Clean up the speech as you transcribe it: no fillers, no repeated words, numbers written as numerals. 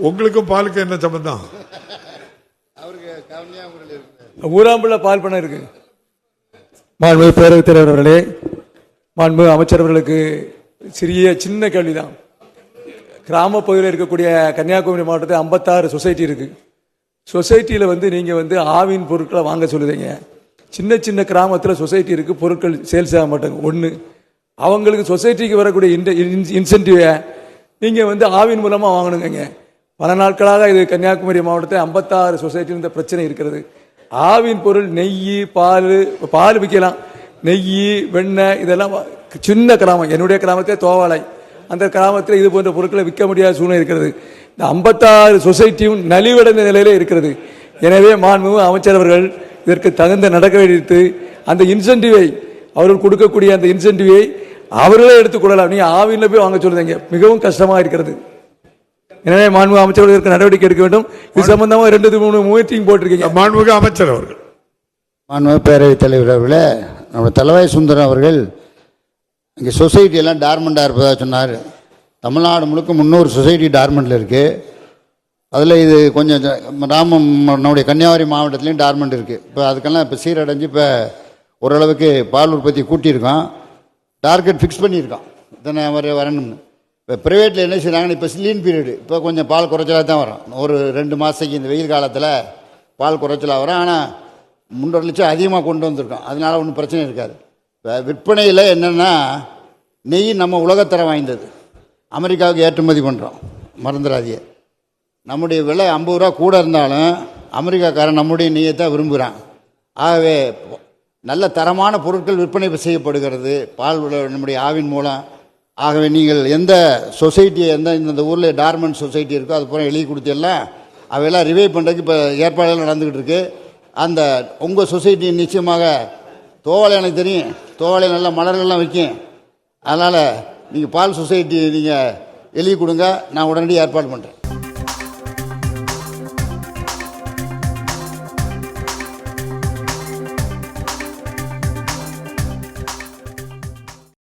உங்களுக்கும் பாலுக்கு என்ன சம்பந்தம்? ஊராம்புள்ள பால் பண்ண இருக்கு. மாண்பு பேரவைத் தலைவர் அவர்களே, மாண்பு அமைச்சர் அவர்களுக்கு சின்ன கேள்விதான். கிராம பகுதியில் இருக்கக்கூடிய கன்னியாகுமரி மாவட்டத்தில் 56 சொசைட்டி இருக்கு. சொசைட்டியில் நீங்க ஆவின் பொருட்களை வாங்க சொல்லுதீங்க. சின்ன சின்ன கிராமத்தில் சொசைட்டி இருக்கு, பொருட்கள் சேல்ஸ் ஆக மாட்டாங்க. ஒன்று, அவங்களுக்கு சொசைட்டிக்கு வரக்கூடிய இன்சென்டிவை நீங்க ஆவின் மூலமா வாங்கணுங்க. பல நாட்களாக இது கன்னியாகுமரி மாவட்டத்தில் 56 சொசைட்டி இந்த பிரச்சனை இருக்கிறது. ஆவின் பொருள் நெய், பால் விற்கலாம். நெய், வெண்ணெய் இதெல்லாம் சின்ன கிராமம். என்னுடைய கிராமத்திலே தோவாளை, அந்த கிராமத்தில் இது போன்ற பொருட்களை விற்க முடியாத சூழ்நிலை இருக்கிறது. இந்த 56 சொசைட்டியும் நலிவடைந்த நிலையிலே இருக்கிறது. எனவே மாண்புமிகு அமைச்சர் அவர்கள் இதற்கு தகுந்த நடவடிக்கை எடுத்து அந்த இன்சென்டிவை, அவர்கள் கொடுக்கக்கூடிய அந்த இன்சென்டிவை அவர்களே எடுத்துக்கொள்ளலாம். நீங்க ஆவின்ல போய் வாங்க சொல்லுங்க, மிகவும் கஷ்டமாக இருக்கிறது. எனவே மாண்புமிகு அமைச்சர் இதற்கு நடவடிக்கை எடுக்க வேண்டும். இது சம்பந்தமாக 2-3 மீட்டிங் போட்டிருக்கீங்க. மாண்புமிகு அமைச்சர் அவர்கள். மாண்புமிகு பேரவைத் தலைவர் அவர்களே, நம்ம தலைவாய் சுந்தரம் அவர்கள் இங்கே சொசைட்டி எல்லாம் டார்மெண்டாக இருப்பதாக சொன்னார். தமிழ்நாடு முழுக்க 300 சொசைட்டி டார்மெண்டில் இருக்குது. அதில் இது கொஞ்சம் நம்முடைய கன்னியாகுமரி மாவட்டத்துலேயும் டார்மெண்ட் இருக்குது. இப்போ அதுக்கெல்லாம் இப்போ சீரடைஞ்சு இப்போ ஓரளவுக்கு பால் உற்பத்தி கூட்டியிருக்கோம். டார்கெட் ஃபிக்ஸ் பண்ணியிருக்கோம், இத்தனை வரணும்னு. இப்போ ப்ரைவேட்டில் என்ன செய்கிறாங்கன்னு, இப்போ லீன் பீரியடு, இப்போ கொஞ்சம் பால் குறைச்சலாக தான் வரும். ஒரு 2 மாதத்துக்கு இந்த வெயில் காலத்தில் பால் குறைச்சலாக வரும். ஆனால் 3.5 லட்சம் அதிகமாக கொண்டு வந்திருக்கோம். அதனால் ஒன்றும் பிரச்சனை இருக்காது. இப்போ விற்பனையில் என்னென்னா, நெய் நம்ம உலகத்தரம் வாய்ந்தது, அமெரிக்காவுக்கு ஏற்றுமதி பண்ணுறோம், மறந்துடாதீங்க. நம்முடைய விலை 50 ரூபா கூட இருந்தாலும் அமெரிக்காக்காரன் நம்முடைய நெய்யை தான் விரும்புகிறான். ஆகவே நல்ல தரமான பொருட்கள் விற்பனை செய்யப்படுகிறது பால் நம்முடைய ஆவின் மூலம். ஆகவே நீங்கள் எந்த சொசைட்டியை, இந்த ஊரில் டார்மெண்ட் சொசைட்டி இருக்கோ அது பூரா எழுதி கொடுத்தெல்லாம் அவையெல்லாம் ரிவைவ் பண்ணுறதுக்கு இப்போ ஏற்பாடுகள் நடந்துக்கிட்டு இருக்கு. அந்த உங்கள் சொசைட்டி நிச்சயமாக தோவாளை, எனக்கு தெரியும், தோவாளை நல்ல மலர்கள்லாம் விற்கும். அதனால் நீங்கள் பால் சொசைட்டி நீங்கள் எழுதி கொடுங்க, நான் உடனடியாக ஏற்பாடு பண்ணுறேன்.